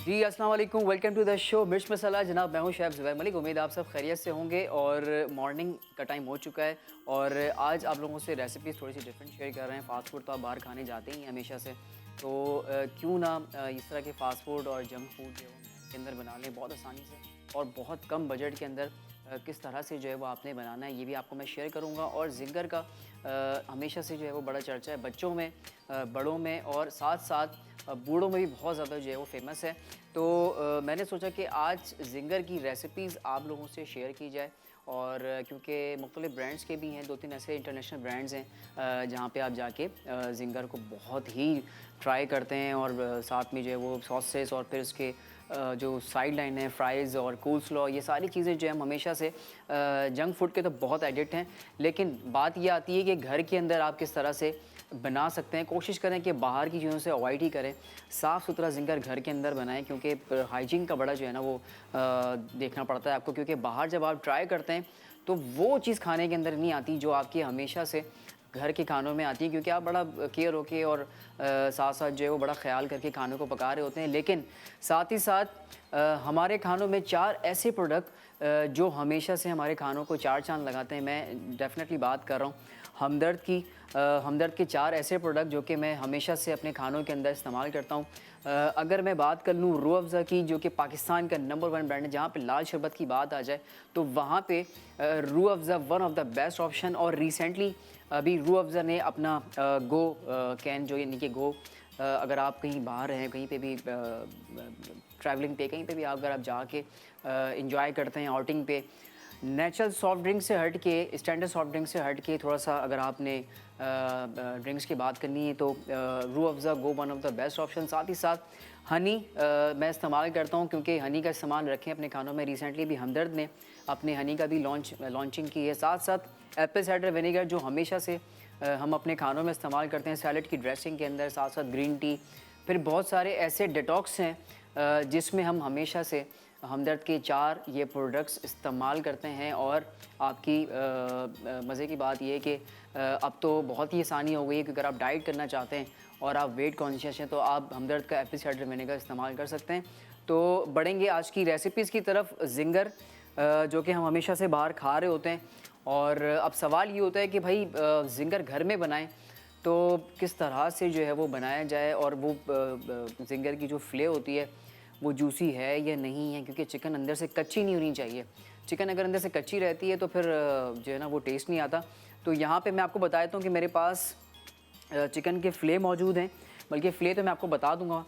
जी अस्सलाम वालेकुम, welcome to the show मिर्च मसाला। जनाब मैं हूं शेफ़ ज़ुबैर मलिक। उम्मीद आप सब खैरियत से होंगे और मॉर्निंग का टाइम हो चुका है और आज आप लोगों से रेसिपीज़ थोड़ी सी डिफरेंट शेयर कर रहे हैं। फ़ास्ट फूड तो आप बाहर खाने जाते ही हैं हमेशा से, तो क्यों ना इस तरह के फ़ास्ट फूड और जंक फूड जो है वो घर के अंदर बना लें बहुत आसानी से और बहुत कम बजट के अंदर। किस तरह से जो है वो आपने बनाना है ये भी आपको मैं शेयर करूँगा। और जिंगर का हमेशा से जो है वो बड़ा चर्चा है बच्चों में, बड़ों में और साथ साथ बूढ़ों में भी बहुत ज़्यादा जो है वो फ़ेमस है। तो मैंने सोचा कि आज जिंगर की रेसिपीज़ आप लोगों से शेयर की जाए। और क्योंकि मुख्तलिफ़ ब्रांड्स के भी हैं, 2-3 ऐसे इंटरनेशनल ब्रांड्स हैं जहाँ पे आप जाके जिंगर को बहुत ही ट्राई करते हैं और साथ में जो है वो सॉसेस और फिर उसके जो साइड लाइन है फ्राइज़ और कोल्स्लॉ, ये सारी चीज़ें जो है हम हमेशा से जंक फूड के तो बहुत एडिक्ट हैं। लेकिन बात ये आती है कि घर के अंदर आप किस तरह से बना सकते हैं। कोशिश करें कि बाहर की चीज़ों से अवॉइड ही करें, साफ़ सुथरा जिंगर घर के अंदर बनाएं क्योंकि हाइजीन का बड़ा जो है ना वो देखना पड़ता है आपको। क्योंकि बाहर जब आप ट्राई करते हैं तो वो चीज़ खाने के अंदर नहीं आती जो आपकी हमेशा से घर के खानों में आती है, क्योंकि आप बड़ा केयर होके और साथ साथ जो है वो बड़ा ख्याल करके खानों को पका रहे होते हैं। लेकिन साथ ही साथ हमारे खानों में 4 ऐसे प्रोडक्ट जो हमेशा से हमारे खानों को 4 चाँद लगाते हैं। मैं डेफ़िनेटली बात कर रहा हूँ हमदर्द की। हमदर्द के 4 ऐसे प्रोडक्ट जो कि मैं हमेशा से अपने खानों के अंदर इस्तेमाल करता हूँ। अगर मैं बात कर लूँ रूह अफ़ज़ा की, जो कि पाकिस्तान का नंबर 1 ब्रांड है, जहाँ पे लाल शरबत की बात आ जाए तो वहाँ पे Rooh Afza one of the best option. और रिसेंटली अभी रूह अफ़ज़ा ने अपना गो कैन जो यानी कि गो, अगर आप कहीं बाहर हैं, कहीं पे भी ट्रैवलिंग पे, कहीं पे भी अगर आप जाके एंजॉय करते हैं आउटिंग पे, नेचुरल सॉफ्ट ड्रिंक से हट के, स्टैंडर्ड सॉफ्ट ड्रिंक से हट के थोड़ा सा अगर आपने ड्रिंक्स की बात करनी है तो Rooh Afza go one of the best option. साथ ही साथ हनी मैं इस्तेमाल करता हूँ क्योंकि हनी का इस्तेमाल रखें अपने खानों में। रिसेंटली भी हमदर्द ने अपने हनी का भी लॉन्चिंग की है। साथ साथ एप्पल साइडर विनेगर जो हमेशा से हम अपने खानों में इस्तेमाल करते हैं सैलड की ड्रेसिंग के अंदर। साथ साथ ग्रीन टी, फिर बहुत सारे ऐसे डिटॉक्स हैं जिसमें हम हमेशा से हमदर्द के 4 ये प्रोडक्ट्स इस्तेमाल करते हैं। और आपकी मज़े की बात ये है कि अब तो बहुत ही आसानी हो गई है कि अगर आप डाइट करना चाहते हैं और आप वेट कॉन्शियस हैं तो आप हमदर्द का एप्पल साइडर विनेगर इस्तेमाल कर सकते हैं। तो बढ़ेंगे आज की रेसिपीज़ की तरफ। जिंगर जो कि हम हमेशा से बाहर खा रहे होते हैं और अब सवाल ये होता है कि भाई जिंगर घर में बनाएं तो किस तरह से जो है वो बनाया जाए और वो जिंगर की जो फ्ले होती है वो जूसी है या नहीं है, क्योंकि चिकन अंदर से कच्ची नहीं होनी चाहिए। चिकन अगर अंदर से कच्ची रहती है तो फिर जो है ना वो टेस्ट नहीं आता। तो यहाँ पे मैं आपको बता देता हूँ कि मेरे पास चिकन के फ़िले मौजूद हैं, बल्कि फ़िले तो मैं आपको बता दूँगा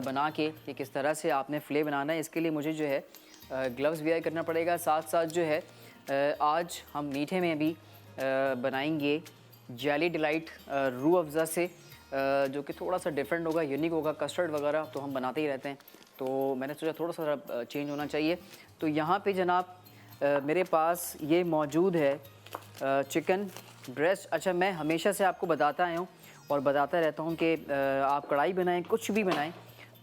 बना के कि किस तरह से आपने फ़िले बनाना है। इसके लिए मुझे जो है ग्लव्स वेयर करना पड़ेगा। साथ साथ जो है आज हम मीठे में भी बनाएंगे जेली डिलाइट रूह अफ़ज़ा से, जो कि थोड़ा सा डिफरेंट होगा, यूनिक होगा। कस्टर्ड वगैरह तो हम बनाते ही रहते हैं, तो मैंने सोचा थोड़ा सा चेंज होना चाहिए। तो यहाँ पे जनाब मेरे पास ये मौजूद है चिकन ब्रेस्ट। अच्छा, मैं हमेशा से आपको बताता आया हूँ और बताता रहता हूँ कि आप कढ़ाई बनाएं, कुछ भी बनाएं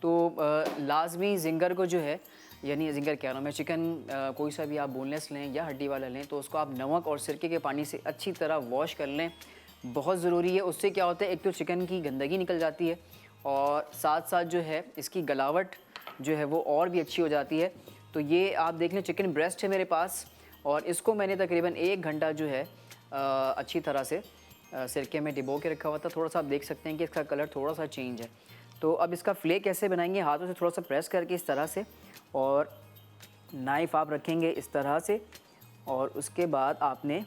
तो लाजमी जिंगर को जो है, यानी जिंगर कह रहा हूँ मैं, चिकन कोई सा भी आप बोनलेस लें या हड्डी वाला लें तो उसको आप नमक और सिरके के पानी से अच्छी तरह वॉश कर लें। बहुत ज़रूरी है। उससे क्या होता है, एक तो चिकन की गंदगी निकल जाती है और साथ साथ जो है इसकी गलावट जो है वो और भी अच्छी हो जाती है। तो ये आप देख लें चिकन ब्रेस्ट है मेरे पास और इसको मैंने तकरीबन 1 घंटा जो है अच्छी तरह से सिरके में डिबो के रखा हुआ था। थोड़ा सा आप देख सकते हैं कि इसका कलर थोड़ा सा चेंज है। तो अब इसका फ्ले कैसे बनाएंगे, हाथों से थोड़ा सा प्रेस करके इस तरह से, और नाइफ़ आप रखेंगे इस तरह से और उसके बाद आपने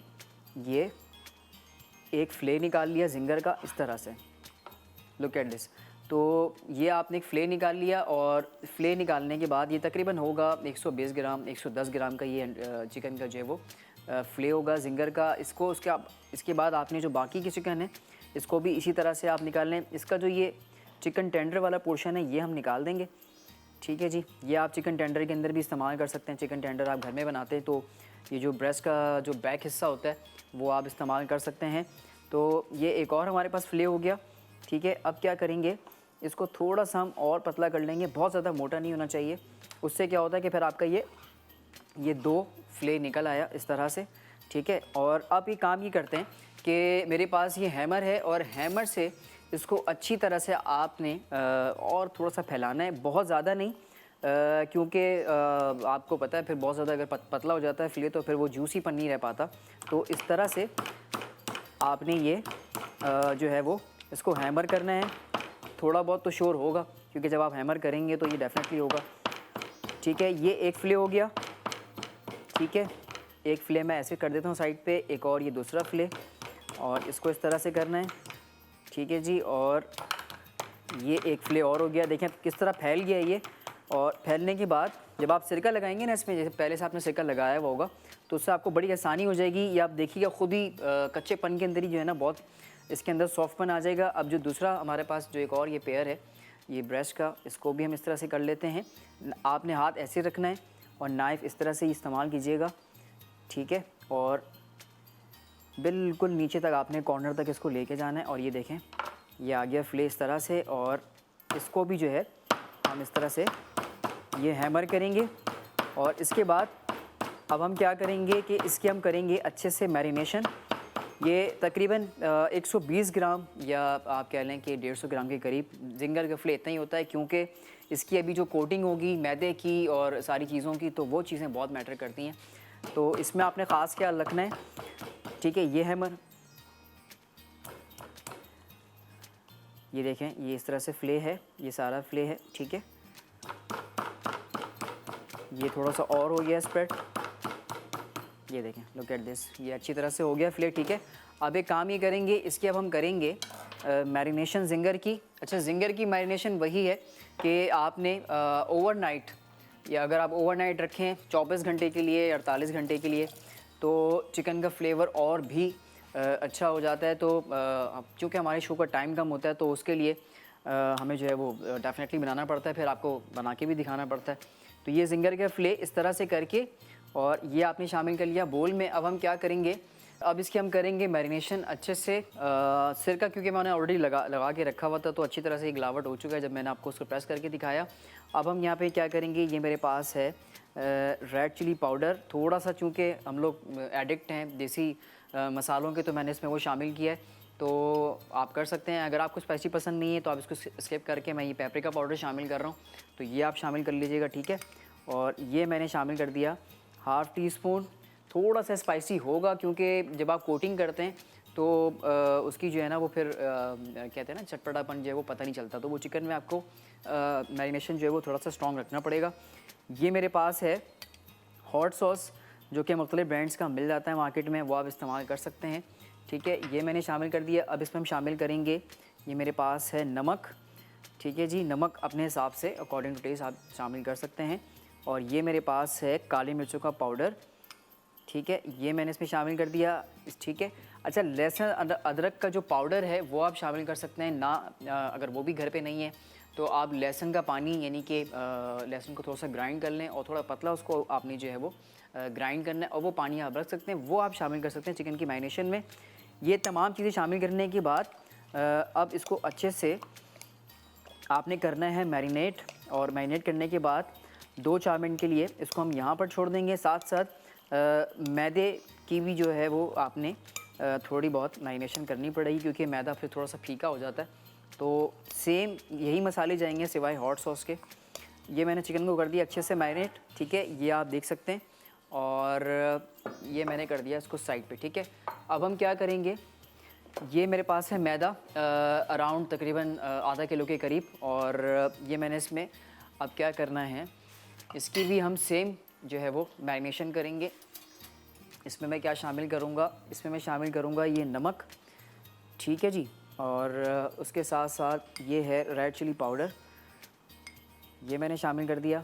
ये एक फ़्ले निकाल लिया जिंगर का इस तरह से। Look at this. तो ये आपने एक फ़्ले निकाल लिया और फ़्ले निकालने के बाद ये तकरीबन होगा 120 ग्राम 110 ग्राम का ये चिकन का जो है वो फ़्ले होगा जिंगर का। इसको इसके बाद आपने जो बाकी की चिकन है इसको भी इसी तरह से आप निकाल लें। इसका जो ये चिकन टेंडर वाला पोर्शन है ये हम निकाल देंगे। ठीक है जी, ये आप चिकन टेंडर के अंदर भी इस्तेमाल कर सकते हैं। चिकन टेंडर आप घर में बनाते हैं तो ये जो ब्रेस्ट का जो बैक हिस्सा होता है वो आप इस्तेमाल कर सकते हैं। तो ये एक और हमारे पास फ़िले हो गया। ठीक है, अब क्या करेंगे, इसको थोड़ा सा हम और पतला कर लेंगे, बहुत ज़्यादा मोटा नहीं होना चाहिए। उससे क्या होता है कि फिर आपका ये 2 फ़िले निकल आया इस तरह से। ठीक है, और अब ये काम ये करते हैं कि मेरे पास ये हैमर है और हैमर से इसको अच्छी तरह से आपने और थोड़ा सा फैलाना है, बहुत ज़्यादा नहीं, क्योंकि आपको पता है फिर बहुत ज़्यादा अगर पतला हो जाता है फिले तो फिर वो जूसीपन नहीं रह पाता। तो इस तरह से आपने ये जो है वो इसको हैमर करना है। थोड़ा बहुत तो शोर होगा क्योंकि जब आप हैमर करेंगे तो ये डेफिनेटली होगा। ठीक है, ये एक फ़िले हो गया। ठीक है, एक फ़िले मैं ऐसे कर देता हूँ साइड पे, एक और ये दूसरा फ़िले, और इसको इस तरह से करना है। ठीक है जी, और ये एक फ़िले और हो गया। देखें किस तरह फैल गया ये। और फैलने के बाद जब आप सिरका लगाएंगे ना इसमें, जैसे पहले से आपने सिरका लगाया हुआ होगा, तो उससे आपको बड़ी आसानी हो जाएगी। ये आप देखिएगा खुद ही कच्चेपन के अंदर ही जो है ना बहुत इसके अंदर सॉफ्टपन आ जाएगा। अब जो दूसरा हमारे पास जो एक और ये पेयर है ये ब्रश का, इसको भी हम इस तरह से कर लेते हैं। आपने हाथ ऐसे रखना है और नाइफ़ इस तरह से इस्तेमाल कीजिएगा। ठीक है, और बिल्कुल नीचे तक आपने कॉर्नर तक इसको लेके जाना है। और ये देखें ये आ गया फ़िले इस तरह से, और इसको भी जो है हम इस तरह से ये हैमर करेंगे। और इसके बाद अब हम क्या करेंगे कि इसके हम करेंगे अच्छे से मैरिनेशन। ये तकरीबन 120 ग्राम या आप कह लें कि 150 ग्राम के करीब जिंगर का फ़िले इतना ही होता है, क्योंकि इसकी अभी जो कोटिंग होगी मैदे की और सारी चीज़ों की, तो वो चीज़ें बहुत मैटर करती हैं। तो इसमें आपने ख़ास ख्याल रखना है। ठीक है, ये हैमर, ये देखें ये इस तरह से फ़िले है, ये सारा फ़िले है। ठीक है, ये थोड़ा सा और हो गया स्प्रेड, ये देखें, लुक एट दिस, ये अच्छी तरह से हो गया फ़िले। ठीक है, अब एक काम ये करेंगे, इसकी अब हम करेंगे मैरिनेशन जिंगर की। अच्छा, जिंगर की मैरिनेशन वही है कि आपने ओवरनाइट, या अगर आप ओवरनाइट रखें 24 घंटे के लिए, 48 घंटे के लिए, तो चिकन का फ्लेवर और भी अच्छा हो जाता है। तो चूँकि हमारे शो का टाइम कम होता है तो उसके लिए हमें जो है वो डेफिनेटली बनाना पड़ता है, फिर आपको बना के भी दिखाना पड़ता है। तो ये जिंगर के फ़िले इस तरह से करके, और ये आपने शामिल कर लिया बोल में। अब हम क्या करेंगे, अब इसकी हम करेंगे मैरिनेशन अच्छे से। सिरका क्योंकि मैंने ऑलरेडी लगा के रखा हुआ था तो अच्छी तरह से गिलावट हो चुका है जब मैंने आपको उसको प्रेस करके दिखाया। अब हम यहाँ पे क्या करेंगे, ये मेरे पास है रेड चिली पाउडर थोड़ा सा, चूँकि हम लोग एडिक्ट हैं देसी मसालों के, तो मैंने इसमें वो शामिल किया है। तो आप कर सकते हैं, अगर आपको स्पाइसी पसंद नहीं है तो आप इसको स्किप करके मैं ये पेपरिका पाउडर शामिल कर रहा हूँ, तो ये आप शामिल कर लीजिएगा। ठीक है, और ये मैंने शामिल कर दिया हाफ़ टी स्पून। थोड़ा सा स्पाइसी होगा क्योंकि जब आप कोटिंग करते हैं तो उसकी जो है ना वो फिर कहते हैं ना चटपटापन जो है वो पता नहीं चलता, तो वो चिकन में आपको मैरिनेशन जो है वो थोड़ा सा स्ट्रॉन्ग रखना पड़ेगा। ये मेरे पास है हॉट सॉस, जो कि मुख्तलिफ ब्रांड्स का मिल जाता है मार्केट में, वो आप इस्तेमाल कर सकते हैं। ठीक है, ये मैंने शामिल कर दिया। अब इसमें हम शामिल करेंगे, ये मेरे पास है नमक। ठीक है जी, नमक अपने हिसाब से अकॉर्डिंग टू टेस्ट आप शामिल कर सकते हैं। और ये मेरे पास है काली मिर्चों का पाउडर। ठीक है, ये मैंने इसमें शामिल कर दिया। ठीक है, अच्छा, लहसुन अदरक का जो पाउडर है वो आप शामिल कर सकते हैं ना, अगर वो भी घर पे नहीं है तो आप लहसुन का पानी, यानी कि लहसुन को थोड़ा सा ग्राइंड कर लें और थोड़ा पतला उसको आपने जो है वो ग्राइंड करना है, और वो पानी आप रख सकते हैं, वो आप शामिल कर सकते हैं चिकन की मैरिनेशन में। ये तमाम चीज़ें शामिल करने के बाद अब इसको अच्छे से आपने करना है मैरिनेट, और मैरिनेट करने के बाद 2-4 मिनट के लिए इसको हम यहाँ पर छोड़ देंगे। साथ साथ मैदे की भी जो है वो आपने थोड़ी बहुत मैरिनेशन करनी पड़ेगी, क्योंकि मैदा फिर थोड़ा सा फीका हो जाता है। तो सेम यही मसाले जाएंगे सिवाय हॉट सॉस के। ये मैंने चिकन को कर दिया अच्छे से मैरिनेट। ठीक है, ये आप देख सकते हैं, और ये मैंने कर दिया इसको साइड पे। ठीक है, अब हम क्या करेंगे, ये मेरे पास है मैदा अराउंड तकरीबन आधा किलो के करीब, और ये मैंने इसमें अब क्या करना है, इसकी भी हम सेम जो है वो मैरिनेशन करेंगे। इसमें मैं क्या शामिल करूँगा, इसमें मैं शामिल करूँगा ये नमक। ठीक है जी, और उसके साथ साथ ये है रेड चिली पाउडर, ये मैंने शामिल कर दिया।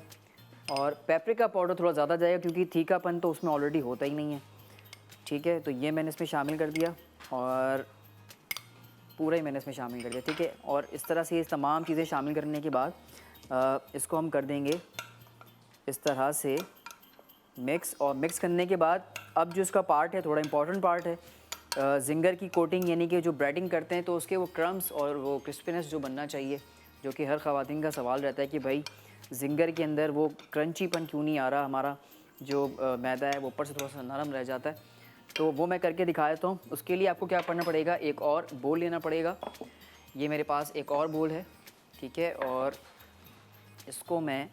और पेपरिका पाउडर थोड़ा ज़्यादा जाएगा क्योंकि तीखापन तो उसमें ऑलरेडी होता ही नहीं है। ठीक है, तो ये मैंने इसमें शामिल कर दिया, और पूरा ही मैंने इसमें शामिल कर दिया। ठीक है, और इस तरह से ये तमाम चीज़ें शामिल करने के बाद इसको हम कर देंगे इस तरह से मिक्स। और मिक्स करने के बाद अब जो इसका पार्ट है, थोड़ा इंपॉर्टेंट पार्ट है, जिंगर की कोटिंग, यानी कि जो ब्रेडिंग करते हैं तो उसके वो क्रम्स और वो क्रिस्पीनेस जो बनना चाहिए, जो कि हर ख़वातीन का सवाल रहता है कि भाई जिंगर के अंदर वो क्रंचीपन क्यों नहीं आ रहा, हमारा जो मैदा है वो ऊपर से थोड़ा सा नरम रह जाता है। तो वो मैं करके दिखा देता हूँ। उसके लिए आपको क्या करना पड़ेगा, एक और बोल लेना पड़ेगा। ये मेरे पास एक और बोल है। ठीक है, और इसको मैं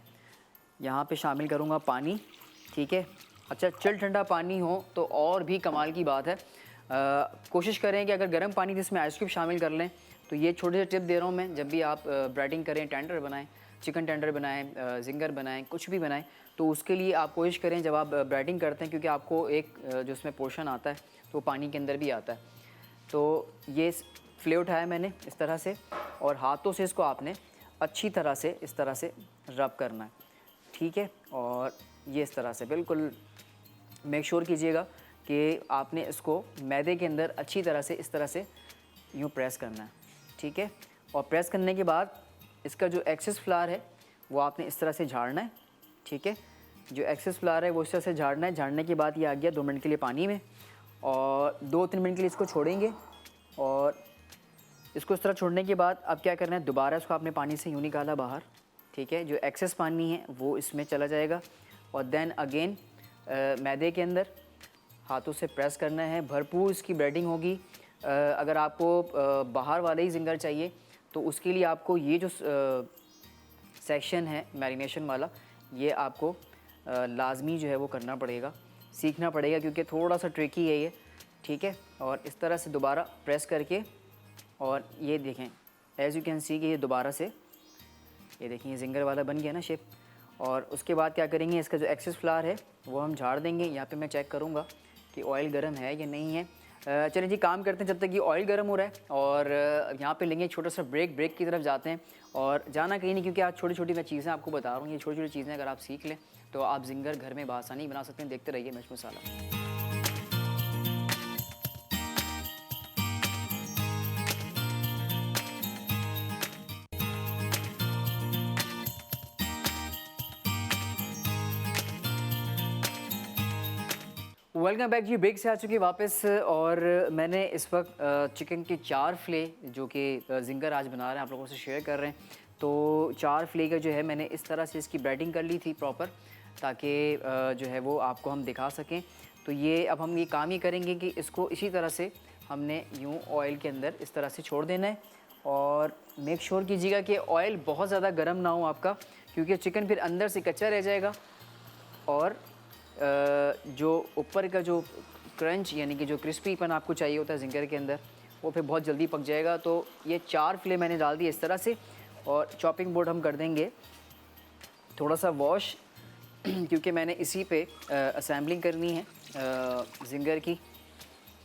यहाँ पे शामिल करूँगा पानी, ठीक है। अच्छा, चिल ठंडा पानी हो तो और भी कमाल की बात है। कोशिश करें कि अगर गर्म पानी जिसमें आइस क्यूब शामिल कर लें, तो ये छोटे से टिप दे रहा हूँ मैं, जब भी आप ब्रेडिंग करें, टेंडर बनाएं, चिकन टेंडर बनाएं, जिंगर बनाएं, कुछ भी बनाएं, तो उसके लिए आप कोशिश करें जब आप ब्रेडिंग करते हैं, क्योंकि आपको एक जो उसमें पोर्शन आता है तो पानी के अंदर भी आता है। तो ये फ्ले उठाया मैंने इस तरह से, और हाथों से इसको आपने अच्छी तरह से इस तरह से रब करना है, ठीक है। और ये इस तरह से बिल्कुल मेक श्योर कीजिएगा कि आपने इसको मैदे के अंदर अच्छी तरह से इस तरह से यूँ प्रेस करना है, ठीक है। और प्रेस करने के बाद इसका जो एक्सेस फ्लावर है वो आपने इस तरह से झाड़ना है, ठीक है। जो एक्सेस फ्लावर है वो इस तरह से झाड़ना है। झाड़ने के बाद ये आ गया 2 मिनट के लिए पानी में, और 2-3 मिनट के लिए इसको छोड़ेंगे। और इसको इस तरह छोड़ने के बाद अब क्या करना है, दोबारा इसको आपने पानी से यूँ निकाला बाहर, ठीक है। जो एक्सेस पानी है वो इसमें चला जाएगा, और देन अगेन मैदे के अंदर हाथों से प्रेस करना है। भरपूर इसकी ब्रेडिंग होगी। अगर आपको बाहर वाले ही जिंगर चाहिए तो उसके लिए आपको ये जो सेक्शन है मैरिनेशन वाला, ये आपको लाजमी जो है वो करना पड़ेगा, सीखना पड़ेगा, क्योंकि थोड़ा सा ट्रिकी है ये, ठीक है। और इस तरह से दोबारा प्रेस करके, और ये देखें एज़ यू कैन सी कि ये दोबारा से, ये देखें ये जिंगर वाला बन गया ना शेप। और उसके बाद क्या करेंगे, इसका जो एक्सेस फ्लावर है वो हम झाड़ देंगे। यहाँ पे मैं चेक करूँगा कि ऑयल गर्म है या नहीं है। चलिए जी, काम करते हैं जब तक ये ऑयल गर्म हो रहा है। और यहाँ पे लेंगे एक छोटा सा ब्रेक की तरफ जाते हैं, और जाना कहीं नहीं, क्योंकि आज छोटी छोटी मैं चीज़ें आपको बता रहा हूँ। ये छोटी छोटी चीज़ें अगर आप सीख लें तो आप जिंगर घर में बआसानी बना सकते हैं। देखते रहिए मिर्च मसाला। वेलकम बैक जी, ब्रेक से आ चुकी वापस। और मैंने इस वक्त चिकन के 4 फ्ले जो कि जिंगर आज बना रहे हैं आप लोगों से शेयर कर रहे हैं। तो 4 फ्ले का जो है मैंने इस तरह से इसकी ब्रेडिंग कर ली थी प्रॉपर, ताकि जो है वो आपको हम दिखा सकें। तो ये अब हम ये काम ही करेंगे कि इसको इसी तरह से हमने यूँ ऑयल के अंदर इस तरह से छोड़ देना है। और मेक श्योर कीजिएगा कि ऑयल बहुत ज़्यादा गर्म ना हो आपका, क्योंकि चिकन फिर अंदर से कच्चा रह जाएगा, और जो ऊपर का जो क्रंच यानी कि जो क्रिस्पीपन आपको चाहिए होता है जिंगर के अंदर, वो फिर बहुत जल्दी पक जाएगा। तो ये 4 फ्ले मैंने डाल दिए इस तरह से, और चॉपिंग बोर्ड हम कर देंगे थोड़ा सा वॉश क्योंकि मैंने इसी पे असेंबलिंग करनी है जिंगर की।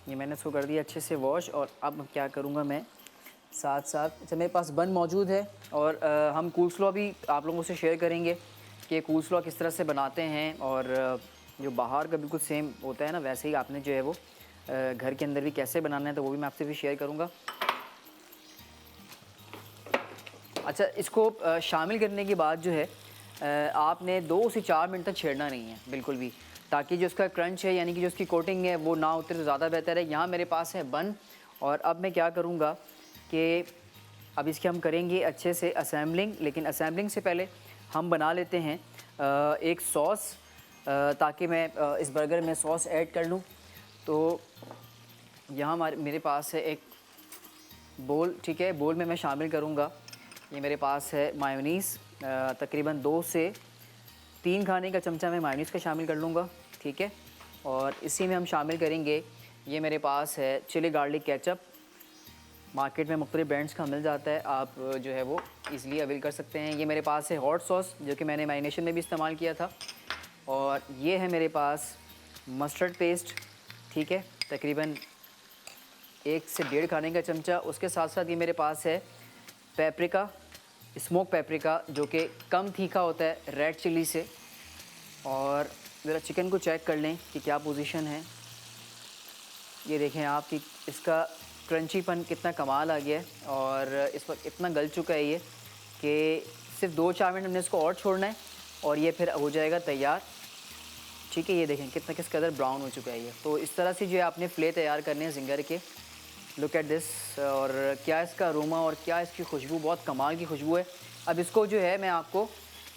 ये मैंने इसको कर दिया अच्छे से वॉश। और अब क्या करूँगा मैं, साथ साथ अच्छा मेरे पास बन मौजूद है, और हम कूलस्लॉ भी आप लोगों से शेयर करेंगे कि कूलस्लॉ किस तरह से बनाते हैं। और जो बाहर का बिल्कुल सेम होता है ना, वैसे ही आपने जो है वो घर के अंदर भी कैसे बनाना है, तो वो भी मैं आपसे भी शेयर करूँगा। अच्छा, इसको शामिल करने के बाद जो है आपने 2 से 4 मिनट तक छेड़ना नहीं है बिल्कुल भी, ताकि जो उसका क्रंच है यानी कि जो उसकी कोटिंग है वो ना उतरे तो ज़्यादा बेहतर है। यहाँ मेरे पास है बन, और अब मैं क्या करूँगा कि अब इसकी हम करेंगे अच्छे से असेंबलिंग। लेकिन असेंबलिंग से पहले हम बना लेते हैं एक सॉस, ताकि मैं इस बर्गर में सॉस ऐड कर लूँ। तो यहाँ मेरे पास है एक बोल, ठीक है। बोल में मैं शामिल करूँगा, ये मेरे पास है मायोनीज़, तकरीबन 2 से 3 खाने का चमचा मैं मायोनीज़ का शामिल कर लूँगा, ठीक है। और इसी में हम शामिल करेंगे, ये मेरे पास है चिली गार्लिक केचप। मार्केट में मुख्तलिफ ब्रांड्स का मिल जाता है, आप जो है वो ईज़िली अवेल कर सकते हैं। ये मेरे पास है हॉट सॉस, जो कि मैंने मैरिनेशन में भी इस्तेमाल किया था। और ये है मेरे पास मस्टर्ड पेस्ट, ठीक है, तकरीबन 1 से 1.5 खाने का चमचा। उसके साथ साथ ये मेरे पास है पेपरिका, स्मोक पेपरिका, जो कि कम तीखा होता है रेड चिली से। और ज़रा चिकन को चेक कर लें कि क्या पोजीशन है। ये देखें आप कि इसका क्रंचीपन कितना कमाल आ गया है, और इस वक्त इतना गल चुका है ये कि सिर्फ 2-4 मिनट हमने इसको और छोड़ना है, और ये फिर हो जाएगा तैयार, ठीक है। ये देखें कितना किस कदर ब्राउन हो चुका है ये। तो इस तरह से जो है आपने फ्ले तैयार करने हैं जिंगर के। लुक एट दिस, और क्या इसका अरोमा और क्या इसकी खुशबू, बहुत कमाल की खुशबू है। अब इसको जो है मैं आपको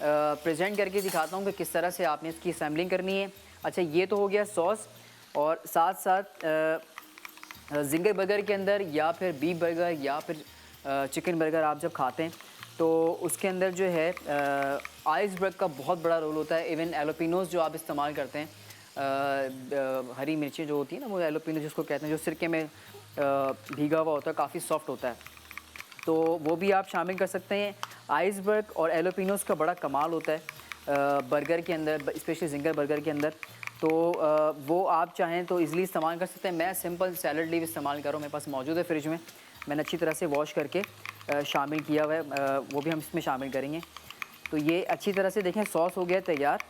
प्रेजेंट करके दिखाता हूँ कि किस तरह से आपने इसकी असेंबलिंग करनी है। अच्छा, ये तो हो गया सॉस, और साथ साथ जिंगर बर्गर के अंदर या फिर बीफ बर्गर या फिर चिकन बर्गर आप जब खाते हैं तो उसके अंदर जो है आइसबर्ग का बहुत बड़ा रोल होता है। इवन एलोपिनोस जो आप इस्तेमाल करते हैं, हरी मिर्ची जो होती है ना, वो एलोपिनो जिसको कहते हैं, जो सिरके में भीगा हुआ होता है, काफ़ी सॉफ्ट होता है, तो वो भी आप शामिल कर सकते हैं। आइसबर्ग और एलोपिनोस का बड़ा कमाल होता है बर्गर के अंदर, स्पेशली जिंगर बर्गर के अंदर। तो वो आप चाहें तो इजीली इस्तेमाल कर सकते हैं। मैं सिंपल सैलड लीव इस्तेमाल कर रहा हूँ, मेरे पास मौजूद है फ्रिज में, मैंने अच्छी तरह से वॉश करके शामिल किया हुआ है, वो भी हम इसमें शामिल करेंगे। तो ये अच्छी तरह से देखें सॉस हो गया तैयार,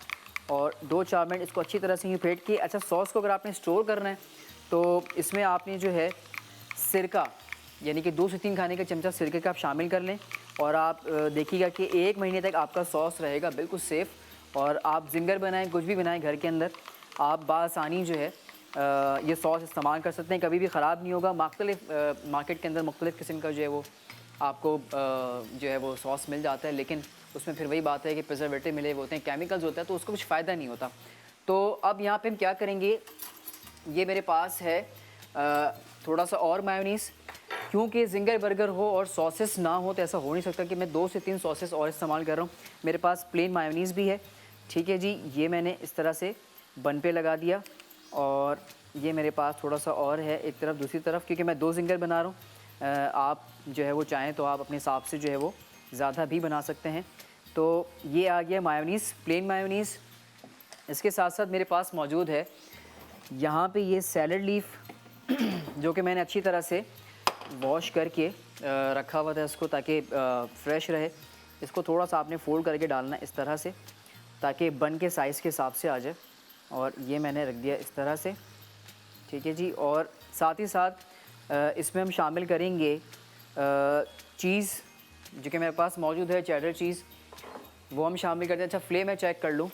और 2-4 मिनट इसको अच्छी तरह से यूँ फेंट के। अच्छा, सॉस को अगर आपने स्टोर करना है तो इसमें आपने जो है सिरका, यानी कि 2 से 3 खाने का चमचा सिरके का आप शामिल कर लें, और आप देखिएगा कि 1 महीने तक आपका सॉस रहेगा बिल्कुल सेफ़। और आप जिंगर बनाएं, कुछ भी बनाएं घर के अंदर, आप बासानी जो है ये सॉस इस्तेमाल कर सकते हैं, कभी भी ख़राब नहीं होगा। मार्केट के अंदर मुख्तलिफ़ किस्म का जो है वो आपको जो है वो सॉस मिल जाता है, लेकिन उसमें फिर वही बात है कि प्रिजर्वेटिव मिले हुए होते हैं, केमिकल्स होता है, तो उसका कुछ फ़ायदा नहीं होता। तो अब यहाँ पे हम क्या करेंगे, ये मेरे पास है थोड़ा सा और मायोनीज़, क्योंकि जिंगर बर्गर हो और सॉसेस ना हो तो ऐसा हो नहीं सकता कि मैं 2 से 3 सॉसेस और इस्तेमाल कर रहा हूँ। मेरे पास प्लेन मायोनीज़ भी है, ठीक है जी। ये मैंने इस तरह से बन पे लगा दिया, और ये मेरे पास थोड़ा सा और है एक तरफ, दूसरी तरफ, क्योंकि मैं 2 जिंगर बना रहा हूँ। आप जो है वो चाहें तो आप अपने हिसाब से जो है वो ज़्यादा भी बना सकते हैं। तो ये आ गया मायोनीज़, प्लेन मायोनीज़। इसके साथ साथ मेरे पास मौजूद है यहाँ पे ये सैलड लीफ जो कि मैंने अच्छी तरह से वॉश करके रखा हुआ था इसको, ताकि फ्रेश रहे। इसको थोड़ा सा आपने फोल्ड करके डालना है इस तरह से, ताकि बन के साइज़ के हिसाब से आ जाए। और ये मैंने रख दिया इस तरह से, ठीक है जी। और साथ ही साथ इसमें हम शामिल करेंगे चीज़, जो कि मेरे पास मौजूद है, चेडर चीज़, वो हम शामिल करते हैं। अच्छा, फ्ले में चेक कर लूँ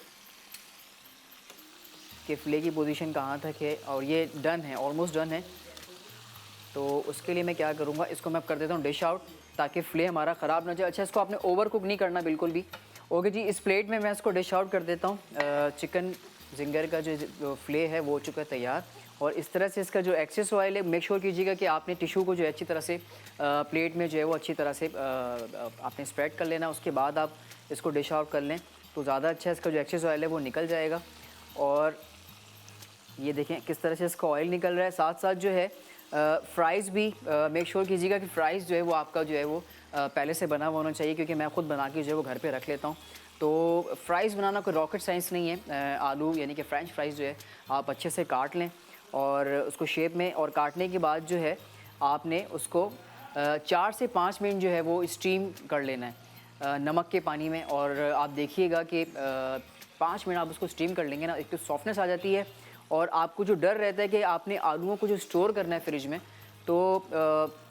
कि फ्ले की पोजीशन कहाँ तक है, और ये डन है, ऑलमोस्ट डन है। तो उसके लिए मैं क्या करूँगा, इसको मैं कर देता हूँ डिश आउट, ताकि फ्ले हमारा ख़राब ना जाए। अच्छा, इसको आपने ओवर कुक नहीं करना बिल्कुल भी। ओके जी, इस प्लेट में मैं इसको डिश आउट कर देता हूँ। चिकन जिंगर का जो फ्ले है वो हो चुका है तैयार, और इस तरह से इसका जो एक्सेस ऑयल है, मेक श्योर कीजिएगा कि आपने टिशू को जो है अच्छी तरह से प्लेट में जो है वो अच्छी तरह से आपने स्प्रेड कर लेना। उसके बाद आप इसको डिश आउट कर लें तो ज़्यादा अच्छा, इसका जो एक्सेस ऑयल है वो निकल जाएगा। और ये देखें किस तरह से इसका ऑयल निकल रहा है। साथ साथ जो है फ्राइज़ भी मेक श्योर कीजिएगा कि फ़्राइज़ जो है वो आपका जो है वो पहले से बना हुआ होना चाहिए, क्योंकि मैं ख़ुद बना के जो है वो घर पे रख लेता हूँ। तो फ़्राइज़ बनाना कोई रॉकेट साइंस नहीं है। आलू यानी कि फ्रेंच फ्राइज़ जो है आप अच्छे से काट लें, और उसको शेप में, और काटने के बाद जो है आपने उसको 4 से 5 मिनट जो है वो स्टीम कर लेना है नमक के पानी में। और आप देखिएगा कि 5 मिनट आप उसको स्टीम कर लेंगे ना, एक तो सॉफ्टनेस आ जाती है, और आपको जो डर रहता है कि आपने आलूओं को जो स्टोर करना है फ्रिज में, तो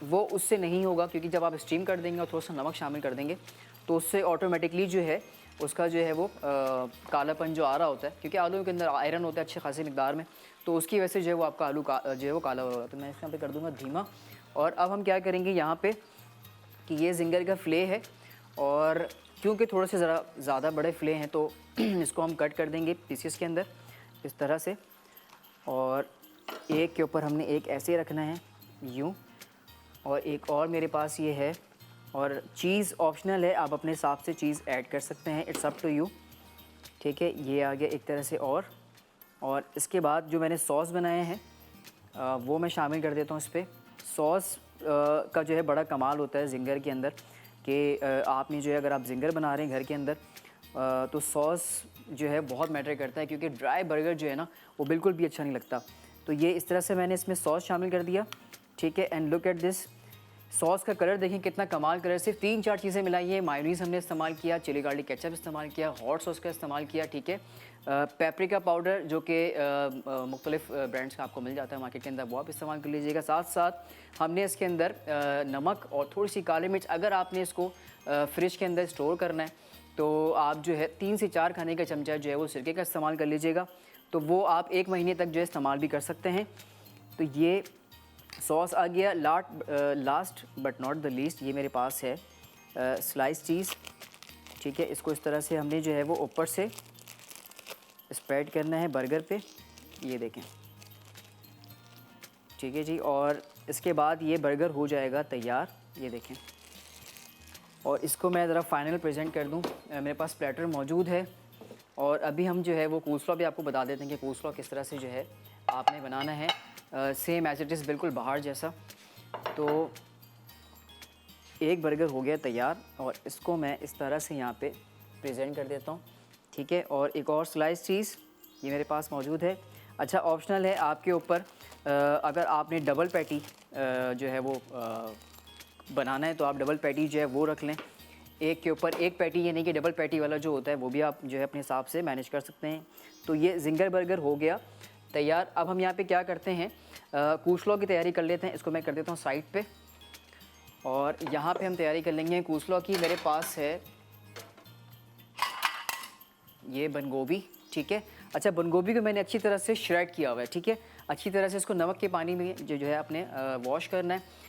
वो उससे नहीं होगा, क्योंकि जब आप स्टीम कर देंगे और थोड़ा सा नमक शामिल कर देंगे तो उससे ऑटोमेटिकली जो है उसका जो है वो कालापन जो आ रहा होता है, क्योंकि आलू के अंदर आयरन होता है अच्छी खासी मिकदार में, तो उसकी वजह से जो है वो आपका आलू जो है वो काला हो रहा है। तो मैं इसमें पे कर दूँगा धीमा। और अब हम क्या करेंगे यहाँ पे कि ये जिंगर का फ़िले है, और क्योंकि थोड़े से ज़रा ज़्यादा बड़े फ़िले हैं तो इसको हम कट कर देंगे पीसेस के अंदर इस तरह से, और एक के ऊपर हमने एक ऐसे रखना है यूँ, और एक और मेरे पास ये है। और चीज़ ऑप्शनल है, आप अपने हिसाब से चीज़ ऐड कर सकते हैं, इट्स अप टू यू, ठीक है। ये आ गया एक तरह से। और इसके बाद जो मैंने सॉस बनाए हैं वो मैं शामिल कर देता हूँ इस पर। सॉस का जो है बड़ा कमाल होता है जिंगर के अंदर, कि आपने जो है अगर आप जिंगर बना रहे हैं घर के अंदर तो सॉस जो है बहुत मैटर करता है, क्योंकि ड्राई बर्गर जो है ना वो बिल्कुल भी अच्छा नहीं लगता। तो ये इस तरह से मैंने इसमें सॉस शामिल कर दिया, ठीक है। And look at this, sauce का कलर देखें कितना कमाल कलर। सिर्फ 3-4 चीज़ें मिलाई हैं, मायोनीज़ हमने इस्तेमाल किया, चिली गार्लिक केचप इस्तेमाल किया, हॉट सॉस का इस्तेमाल किया, ठीक है। पेपरिका पाउडर जो कि मुख्तलिफ़ ब्रांड्स का आपको मिल जाता है मार्केट के अंदर, वो आप इस्तेमाल कर लीजिएगा। साथ साथ हमने इसके अंदर नमक और थोड़ी सी काली मिर्च, अगर आपने इसको फ्रिज के अंदर स्टोर करना है तो आप जो है 3 से 4 खाने का चमचा जो है वो सिरके का इस्तेमाल कर लीजिएगा, तो वो आप 1 महीने तक जो है इस्तेमाल भी कर सकते हैं। तो ये सॉस आ गया। Last but not the least, ये मेरे पास है स्लाइस चीज़, ठीक है। इसको इस तरह से हमने जो है वो ऊपर से स्प्रेड करना है बर्गर पे, ये देखें, ठीक है जी। और इसके बाद ये बर्गर हो जाएगा तैयार, ये देखें। और इसको मैं ज़रा फाइनल प्रेजेंट कर दूँ। मेरे पास प्लेटर मौजूद है और अभी हम जो है वो कोस्लॉ भी आपको बता देते हैं कि कोस्लॉ किस तरह से जो है आपने बनाना है, सेम एज इट इज़ बिल्कुल बाहर जैसा। तो एक बर्गर हो गया तैयार और इसको मैं इस तरह से यहाँ पे प्रेजेंट कर देता हूँ, ठीक है। और एक और स्लाइस चीज़ ये मेरे पास मौजूद है। अच्छा, ऑप्शनल है आपके ऊपर, अगर आपने डबल पैटी जो है वो बनाना है तो आप डबल पैटी जो है वो रख लें, एक के ऊपर एक पैटी, ये नहीं कि डबल पैटी वाला जो होता है वो भी आप जो है अपने हिसाब से मैनेज कर सकते हैं। तो ये जिंगर बर्गर हो गया तैयार। अब हम यहाँ पे क्या करते हैं, कोस्लॉ की तैयारी कर लेते हैं। इसको मैं कर देता हूँ साइड पे और यहाँ पे हम तैयारी कर लेंगे कोस्लॉ की। मेरे पास है ये बंद गोभी, ठीक है। अच्छा, बंद गोभी को मैंने अच्छी तरह से श्रेड किया हुआ है, ठीक है। अच्छी तरह से इसको नमक के पानी में जो है अपने वॉश करना है,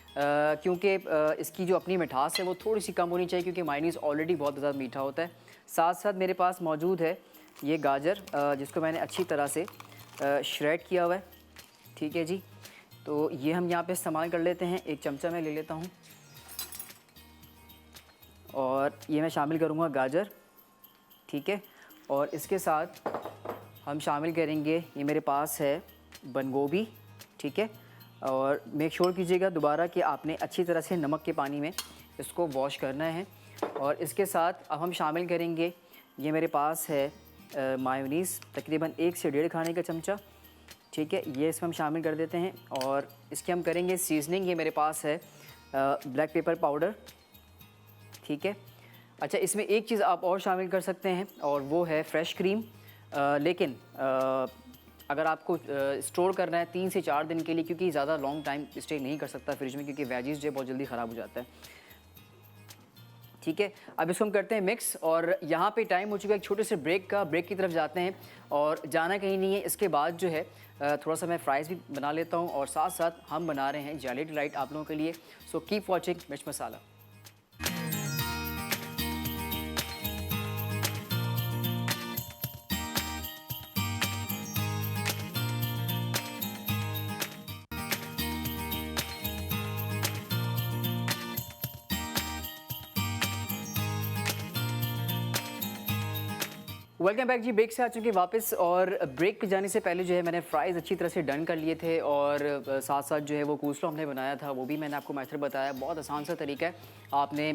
क्योंकि इसकी जो अपनी मिठास है वो थोड़ी सी कम होनी चाहिए, क्योंकि मायनीज़ ऑलरेडी बहुत ज़्यादा मीठा होता है। साथ साथ मेरे पास मौजूद है ये गाजर, जिसको मैंने अच्छी तरह से श्रेड किया हुआ है, ठीक है जी। तो ये हम यहाँ पे इस्तेमाल कर लेते हैं। एक चमचा मैं ले लेता हूँ और ये मैं शामिल करूँगा गाजर, ठीक है। और इसके साथ हम शामिल करेंगे, ये मेरे पास है बंद गोभी, ठीक है। और मेक श्योर कीजिएगा दोबारा कि आपने अच्छी तरह से नमक के पानी में इसको वॉश करना है। और इसके साथ अब हम शामिल करेंगे, ये मेरे पास है मायोनीज़, तकरीबन 1 से 1.5 खाने का चमचा, ठीक है। ये इसमें हम शामिल कर देते हैं और इसके हम करेंगे सीजनिंग। ये मेरे पास है ब्लैक पेपर पाउडर, ठीक है। अच्छा, इसमें एक चीज़ आप और शामिल कर सकते हैं और वो है फ्रेश क्रीम, लेकिन अगर आपको स्टोर करना है 3 से 4 दिन के लिए, क्योंकि ज़्यादा लॉन्ग टाइम स्टे नहीं कर सकता फ्रिज में, क्योंकि वेजीज जो बहुत जल्दी ख़राब हो जाता है, ठीक है। अब इसको हम करते हैं मिक्स और यहाँ पे टाइम हो चुका है एक छोटे से ब्रेक का। ब्रेक की तरफ जाते हैं और जाना कहीं नहीं है। इसके बाद जो है थोड़ा सा मैं फ़्राइज़ भी बना लेता हूँ और साथ साथ हम बना रहे हैं जेली डिलाइट आप लोगों के लिए। सो कीप वॉचिंग मिर्च मसाला। वेलकम बैक जी, ब्रेक से आ चुके वापस। और ब्रेक पे जाने से पहले जो है मैंने फ़्राइज़ अच्छी तरह से डन कर लिए थे और साथ साथ जो है वो कोस्लॉ हमने बनाया था, वो भी मैंने आपको मेथड बताया। बहुत आसान सा तरीका है, आपने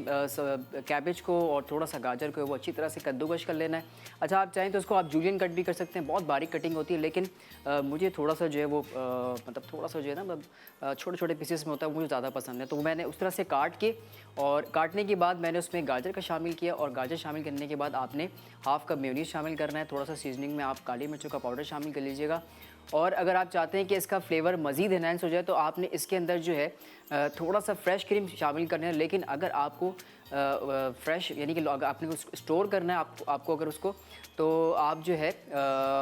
कैबेज को और थोड़ा सा गाजर को वो अच्छी तरह से कद्दूकश कर लेना है। अच्छा, आप चाहें तो उसको आप जूलियन कट भी कर सकते हैं, बहुत बारीक कटिंग होती है, लेकिन मुझे थोड़ा सा जो है वो मतलब थोड़ा सा जो है ना, मतलब छोटे छोटे पीसेस में होता है, मुझे ज़्यादा पसंद है। तो मैंने उस तरह से काट के, और काटने के बाद मैंने उसमें गाजर का शामिल किया और गाजर शामिल करने के बाद आपने हाफ़ कप मेयोनीज़ शामिल करना है। थोड़ा सा सीजनिंग में आप काली मिर्चों का पाउडर शामिल कर लीजिएगा। और अगर आप चाहते हैं कि इसका फ्लेवर मज़ीद एनहांस हो जाए तो आपने इसके अंदर जो है थोड़ा सा फ्रेश क्रीम शामिल करना है। लेकिन अगर आपको फ्रेश यानी कि अगर आपने उसको स्टोर करना है आपको अगर उसको, तो आप जो है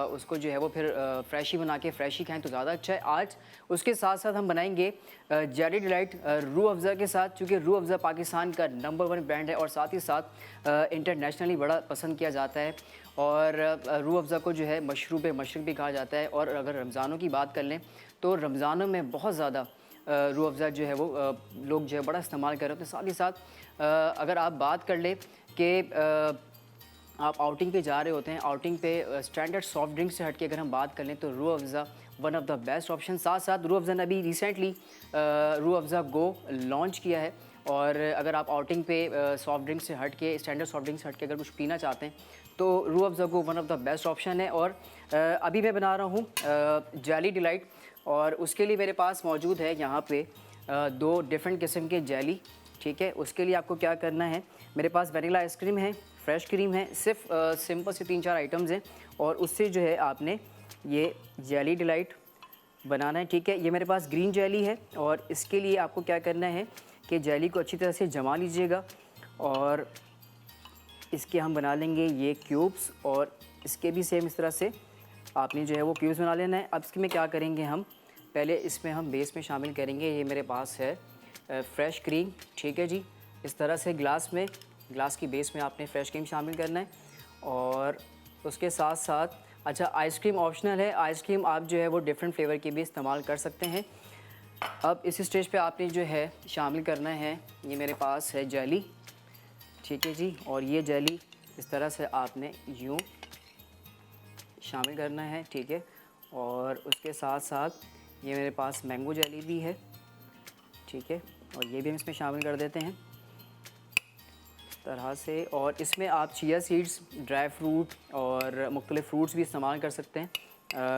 उसको जो है वो फिर फ्रेश ही बना के फ्रेश ही खाएं तो ज़्यादा अच्छा है। आज उसके साथ साथ हम बनाएंगे जेली डिलाइट रूह अफ़ज़ा के साथ, क्योंकि रूह अफ़ज़ा पाकिस्तान का नंबर 1 ब्रांड है और साथ ही साथ इंटरनेशनली बड़ा पसंद किया जाता है। और रूह अफ़ज़ा को जो है मशरूब मशरक़ भी कहा जाता है। और अगर रमज़ानों की बात कर लें तो रमज़ानों में बहुत ज़्यादा रूह अफ़ज़ा जो है वो लोग जो है बड़ा इस्तेमाल कर रहे होते हैं। साथ ही साथ अगर आप बात कर लें कि आप आउटिंग पे जा रहे होते हैं, आउटिंग पे स्टैंडर्ड सॉफ्ट ड्रिंक से हट के अगर हम बात कर लें तो Rooh Afza one of the best option. साथ साथ रूह अफ़ज़ा ने अभी रिसेंटली रूह अफ़ज़ा गो लॉन्च किया है। और अगर आप आउटिंग पे सॉफ्ट ड्रिंक से हट के, स्टैंडर्ड सॉफ्ट ड्रिंक से हट के अगर कुछ पीना चाहते हैं तो Rooh Afza go one of the best option है। और अभी मैं बना रहा हूँ जेली डिलाइट, और उसके लिए मेरे पास मौजूद है यहाँ पे 2 डिफरेंट किस्म के जेली, ठीक है। उसके लिए आपको क्या करना है, मेरे पास वनीला आइसक्रीम है, फ्रेश क्रीम है, सिर्फ सिंपल से 3-4 आइटम्स हैं और उससे जो है आपने ये जेली डिलाइट बनाना है, ठीक है। ये मेरे पास ग्रीन जेली है और इसके लिए आपको क्या करना है कि जेली को अच्छी तरह से जमा लीजिएगा और इसके हम बना लेंगे ये क्यूब्स, और इसके भी सेम इस तरह से आपने जो है वो क्यूब्स बना लेना है। अब इसमें क्या करेंगे, हम पहले इसमें हम बेस में शामिल करेंगे, ये मेरे पास है फ्रेश क्रीम, ठीक है जी। इस तरह से ग्लास की बेस में आपने फ्रेश क्रीम शामिल करना है। और उसके साथ साथ अच्छा, आइसक्रीम ऑप्शनल है, आइसक्रीम आप जो है वो डिफरेंट फ्लेवर की भी इस्तेमाल कर सकते हैं। अब इस स्टेज पे आपने जो है शामिल करना है, ये मेरे पास है जेली, ठीक है जी। और ये जेली इस तरह से आपने यूँ शामिल करना है, ठीक है। और उसके साथ साथ ये मेरे पास मैंगो जेली भी है, ठीक है, और ये भी हम इसमें शामिल कर देते हैं इस तरह से। और इसमें आप चिया सीड्स, ड्राई फ्रूट और मुख्तलिफ़ फ्रूट्स भी इस्तेमाल कर सकते हैं।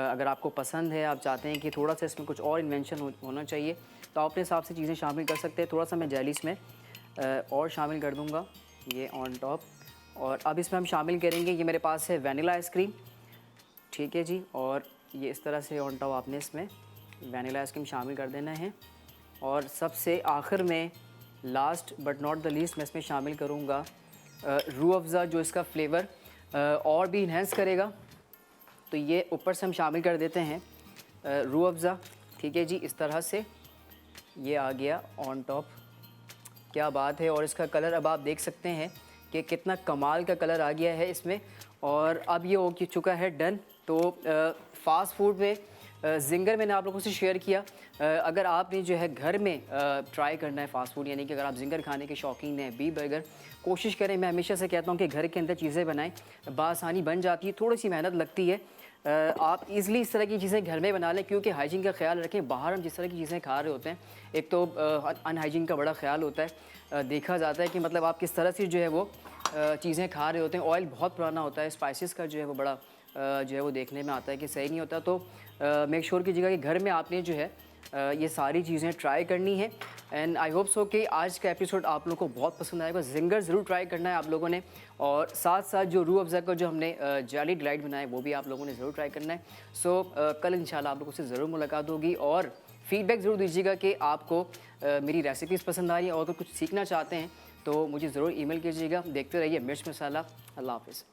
अगर आपको पसंद है, आप चाहते हैं कि थोड़ा सा इसमें कुछ और इन्वेंशन होना चाहिए, तो आप अपने हिसाब से चीज़ें शामिल कर सकते हैं। थोड़ा सा मैं जेली इसमें और शामिल कर दूँगा, ये ऑन टॉप। और अब इसमें हम शामिल करेंगे, ये मेरे पास है वनीला आइसक्रीम, ठीक है जी। और ये इस तरह से ऑन टॉप आपने इसमें वनीला आइसक्रीम शामिल कर देना है। और सबसे आखिर में, last but not the least, मैं इसमें शामिल करूँगा रूह अफ़ज़ा, जो इसका फ्लेवर और भी इन्हेंस करेगा। तो ये ऊपर से हम शामिल कर देते हैं रूह अफ़ज़ा, ठीक है जी। इस तरह से ये आ गया ऑन टॉप, क्या बात है। और इसका कलर अब आप देख सकते हैं कि कितना कमाल का कलर आ गया है इसमें। और अब ये हो चुका है डन। तो फ़ास्ट फूड में जिंगर मैंने आप लोगों से शेयर किया। अगर आपने जो है घर में ट्राई करना है फ़ास्ट फूड, यानी कि अगर आप जिंगर खाने के शौकीन हैं, बीफ बर्गर, कोशिश करें। मैं हमेशा से कहता हूँ कि घर के अंदर चीज़ें बनाएं, बासानी बन जाती है, थोड़ी सी मेहनत लगती है। आप इज़िली इस तरह की चीज़ें घर में बना लें, क्योंकि हाइजीन का ख्याल रखें। बाहर हम जिस तरह की चीज़ें खा रहे होते हैं, एक तो अनहाइजीन का बड़ा ख्याल होता है। देखा जाता है कि मतलब आप किस तरह से जो है वो चीज़ें खा रहे होते हैं। ऑयल बहुत पुराना होता है, स्पाइसेस का जो है वो बड़ा जो है वो देखने में आता है कि सही नहीं होता। तो मेक श्योर कीजिएगा कि घर में आपने जो है ये सारी चीज़ें ट्राई करनी है। एंड आई होप सो कि आज का एपिसोड आप लोगों को बहुत पसंद आएगा। जिंगर ज़रूर ट्राई करना है आप लोगों ने, और साथ साथ जो रूह अफ़ज़ा का जो हमने जेली डिलाइट बनाया, वो भी आप लोगों ने ज़रूर ट्राई करना है। सो कल इंशाल्लाह आप लोगों से ज़रूर मुलाकात होगी। और फीडबैक ज़रूर दीजिएगा कि आपको मेरी रेसिपीज़ पसंद आ रही हैं, और अगर कुछ सीखना चाहते हैं तो मुझे ज़रूर ईमेल कीजिएगा। देखते रहिए मिर्च मसाला। अल्लाह हाफ़िज़।